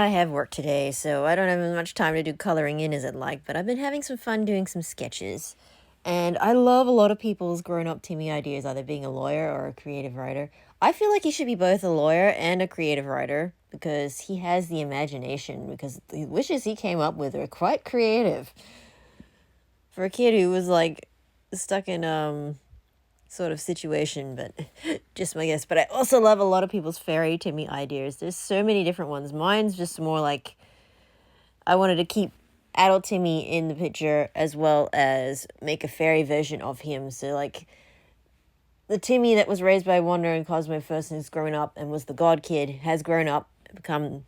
I have work today, so I don't have as much time to do coloring in as I'd like, but I've been having some fun doing some sketches. And I love a lot of people's grown-up Timmy ideas, either being a lawyer or a creative writer. I feel like he should be both a lawyer and a creative writer because he has the imagination, because the wishes he came up with are quite creative. For a kid who was like stuck in sort of situation, but just my guess. But I also love a lot of people's fairy Timmy ideas. There's so many different ones. Mine's just more like I wanted to keep adult Timmy in the picture as well as make a fairy version of him. So like the Timmy that was raised by Wanda and Cosmo first and has grown up and was the god kid has grown up, become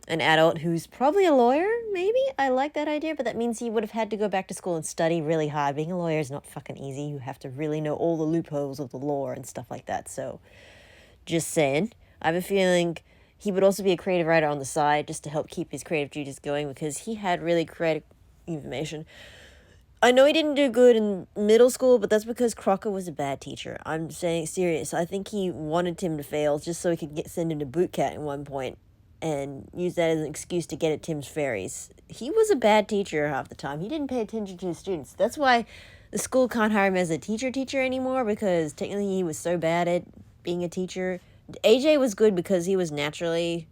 an adult who's probably a lawyer, maybe? I like that idea, but that means he would have had to go back to school and study really hard. Being a lawyer is not fucking easy. You have to really know all the loopholes of the law and stuff like that. So, just saying. I have a feeling he would also be a creative writer on the side just to help keep his creative juices going because he had really creative information. I know he didn't do good in middle school, but that's because Crocker was a bad teacher. I'm saying serious. I think he wanted Tim to fail just so he could send him to boot camp at one point and use that as an excuse to get at Tim's fairies. He was a bad teacher half the time. He didn't pay attention to his students. That's why the school can't hire him as a teacher anymore, because technically he was so bad at being a teacher. AJ was good because he was naturally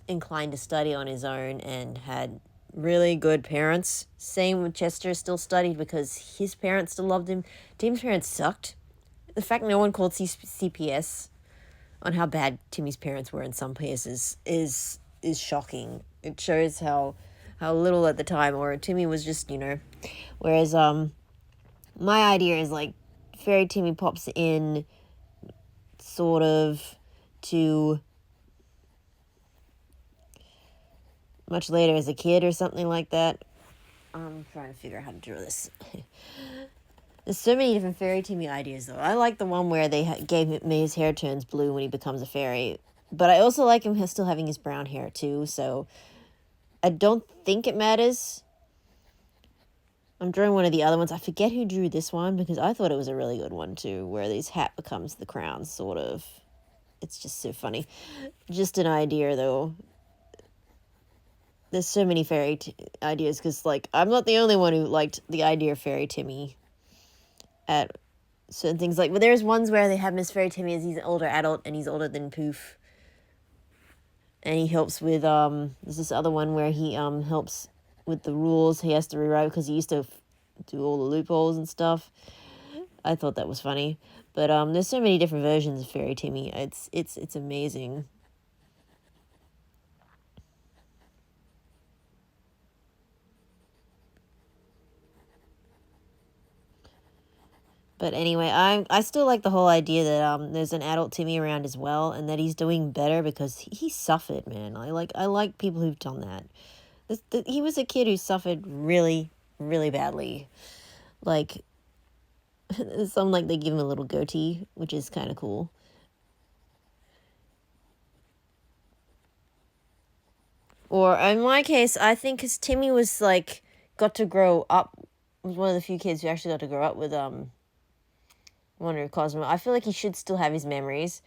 inclined to study on his own and had really good parents. Same with Chester, still studied because his parents still loved him. Tim's parents sucked. The fact no one called CPS on how bad Timmy's parents were in some places is shocking. It shows how little at the time, or Timmy was just, whereas my idea is like Fairy Timmy pops in sort of to much later as a kid or something like that. I'm trying to figure out how to draw this. There's so many different fairy Timmy ideas, though. I like the one where they gave him his hair turns blue when he becomes a fairy. But I also like him still having his brown hair, too. So I don't think it matters. I'm drawing one of the other ones. I forget who drew this one because I thought it was a really good one, too, where his hat becomes the crown, sort of. It's just so funny. Just an idea, though. There's so many fairy ideas because, like, I'm not the only one who liked the idea of Fairy Timmy at certain things. Like, but there's ones where they have Miss Fairy Timmy as he's an older adult and he's older than Poof. And he helps with, there's this other one where he helps with the rules he has to rewrite because he used to do all the loopholes and stuff. I thought that was funny. But there's so many different versions of Fairy Timmy. It's amazing. But anyway, I still like the whole idea that there's an adult Timmy around as well, and that he's doing better because he suffered, man. I like people who've done that. He was a kid who suffered really, really badly. Like, some like they give him a little goatee, which is kind of cool. Or in my case, I think because Timmy was like got to grow up, was one of the few kids who actually got to grow up with Wonder Cosmo. I feel like he should still have his memories.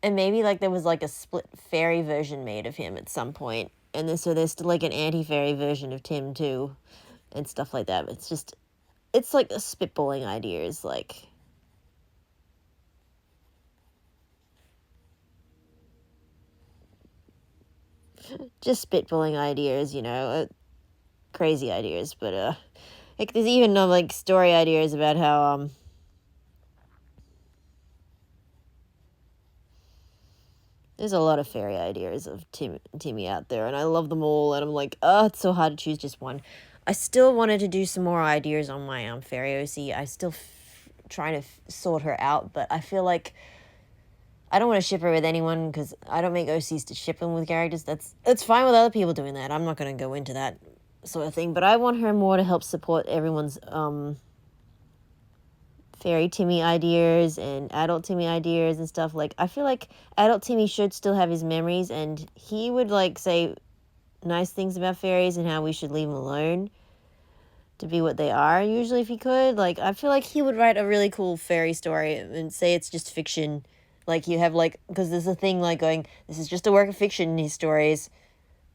And maybe like there was like a split fairy version made of him at some point. And so there's still like an anti-fairy version of Tim too. And stuff like that. But it's like a spitballing ideas, like. Just spitballing ideas, crazy ideas. But like there's even like story ideas about how there's a lot of fairy ideas of Timmy out there, and I love them all, and I'm like, oh, it's so hard to choose just one. I still wanted to do some more ideas on my fairy OC. I still trying to sort her out, but I feel like I don't want to ship her with anyone because I don't make OCs to ship them with characters. That's fine with other people doing that. I'm not going to go into that sort of thing, but I want her more to help support everyone's fairy Timmy ideas and adult Timmy ideas and stuff. Like, I feel like adult Timmy should still have his memories, and he would like say nice things about fairies and how we should leave them alone to be what they are usually if he could. Like, I feel like he would write a really cool fairy story and say it's just fiction, Like, you have, like, because there's a thing, like, going, this is just a work of fiction in his stories,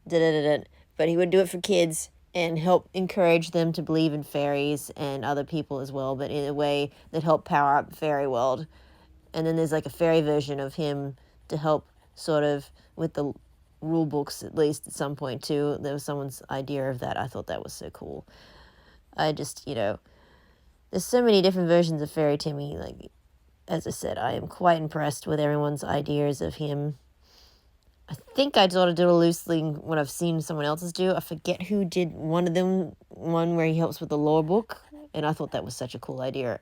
da-da-da-da. But he would do it for kids and help encourage them to believe in fairies and other people as well, but in a way that helped power up the fairy world. And then there's, like, a fairy version of him to help sort of with the rule books, at least at some point, too. There was someone's idea of that. I thought that was so cool. I just, there's so many different versions of Fairy Timmy. Like, as I said, I am quite impressed with everyone's ideas of him. I think I sort of did a loosely what I've seen someone else's do. I forget who did one of them, one where he helps with the lore book, and I thought that was such a cool idea.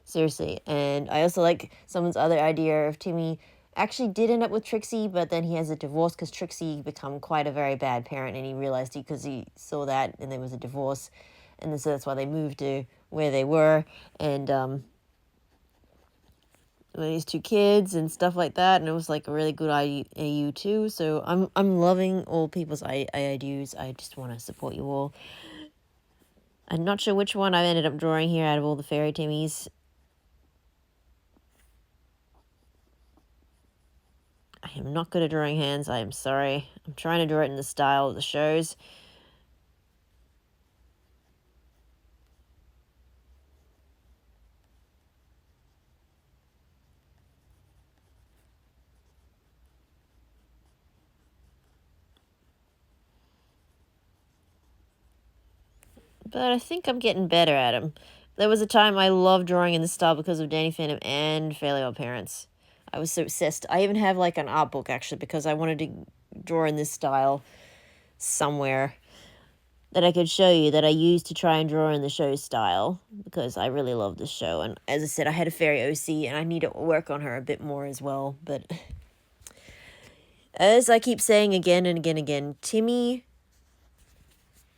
Seriously. And I also like someone's other idea of Timmy actually did end up with Trixie, but then he has a divorce because Trixie become quite a very bad parent, and he realized because he saw that and there was a divorce, and so that's why they moved to where they were, and these two kids and stuff like that, and it was like a really good AU too. So I'm loving all people's IUs. I just want to support you all. I'm not sure which one I ended up drawing here out of all the Fairy Timmies. I am not good at drawing hands. I am sorry. I'm trying to draw it in the style of the shows. But I think I'm getting better at them. There was a time I loved drawing in this style because of Danny Phantom and Fairly Odd Parents. I was so obsessed. I even have like an art book actually because I wanted to draw in this style somewhere that I could show you that I used to try and draw in the show style because I really love this show. And as I said, I had a Fairy OC and I need to work on her a bit more as well. But as I keep saying again and again and again, Timmy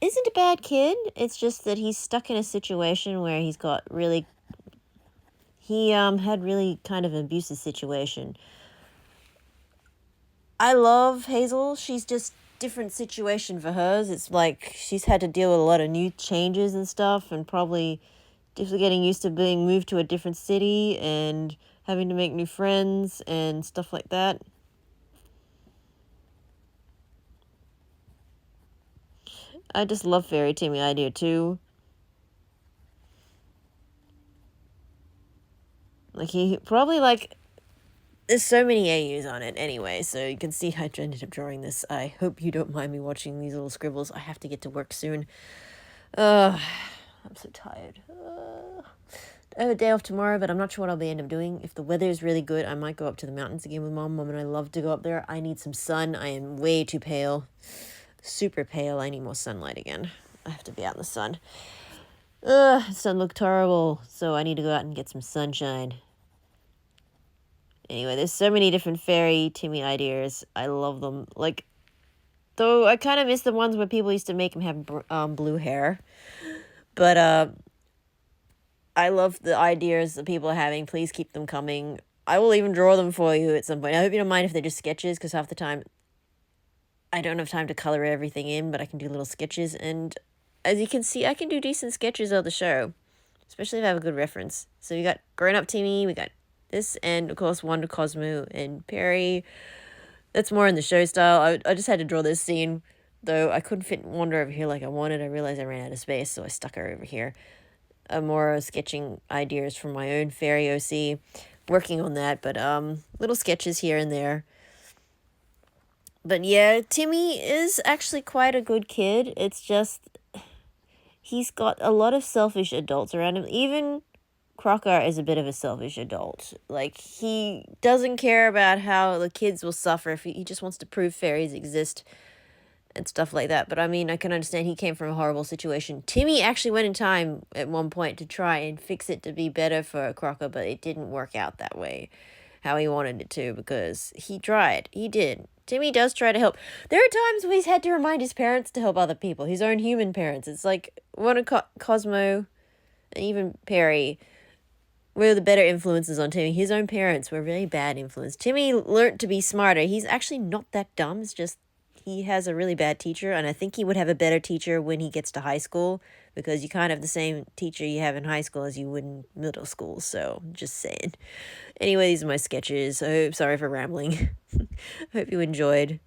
isn't a bad kid. It's just that he's stuck in a situation where he's got really... He had really kind of an abusive situation. I love Hazel. She's just different situation for hers. It's like she's had to deal with a lot of new changes and stuff, and probably just getting used to being moved to a different city and having to make new friends and stuff like that. I just love Fairy Timmy idea too. Like, he probably, like, there's so many AUs on it anyway, so you can see how I ended up drawing this. I hope you don't mind me watching these little scribbles. I have to get to work soon. I'm so tired. I have a day off tomorrow, but I'm not sure what I'll end up doing. If the weather is really good, I might go up to the mountains again with Mom. Mom and I love to go up there. I need some sun. I am way too pale. Super pale. I need more sunlight again. I have to be out in the sun. Sun looked horrible, so I need to go out and get some sunshine. Anyway, there's so many different Fairy Timmy ideas. I love them. Like, though I kind of miss the ones where people used to make him have blue hair. But I love the ideas that people are having. Please keep them coming. I will even draw them for you at some point. I hope you don't mind if they're just sketches, because half the time I don't have time to color everything in, but I can do little sketches. And as you can see, I can do decent sketches of the show, especially if I have a good reference. So we got Grown Up Timmy, we got this, and of course Wanda, Cosmo, and Perry. That's more in the show style. I just had to draw this scene, though I couldn't fit Wanda over here like I wanted. I realized I ran out of space, so I stuck her over here. More sketching ideas from my own Fairy OC. Working on that, but little sketches here and there. But yeah, Timmy is actually quite a good kid. It's just he's got a lot of selfish adults around him. Even Crocker is a bit of a selfish adult. Like, he doesn't care about how the kids will suffer if he just wants to prove fairies exist and stuff like that. But I mean, I can understand he came from a horrible situation. Timmy actually went in time at one point to try and fix it to be better for Crocker, but it didn't work out that way, how he wanted it to, because he tried. He did. Timmy does try to help. There are times where he's had to remind his parents to help other people, his own human parents. It's like one of Cosmo and even Perry were the better influences on Timmy. His own parents were really bad influence. Timmy learnt to be smarter. He's actually not that dumb. It's just he has a really bad teacher, and I think he would have a better teacher when he gets to high school, because you kind of have the same teacher you have in high school as you would in middle school, so just saying. Anyway, these are my sketches. Sorry for rambling. Hope you enjoyed.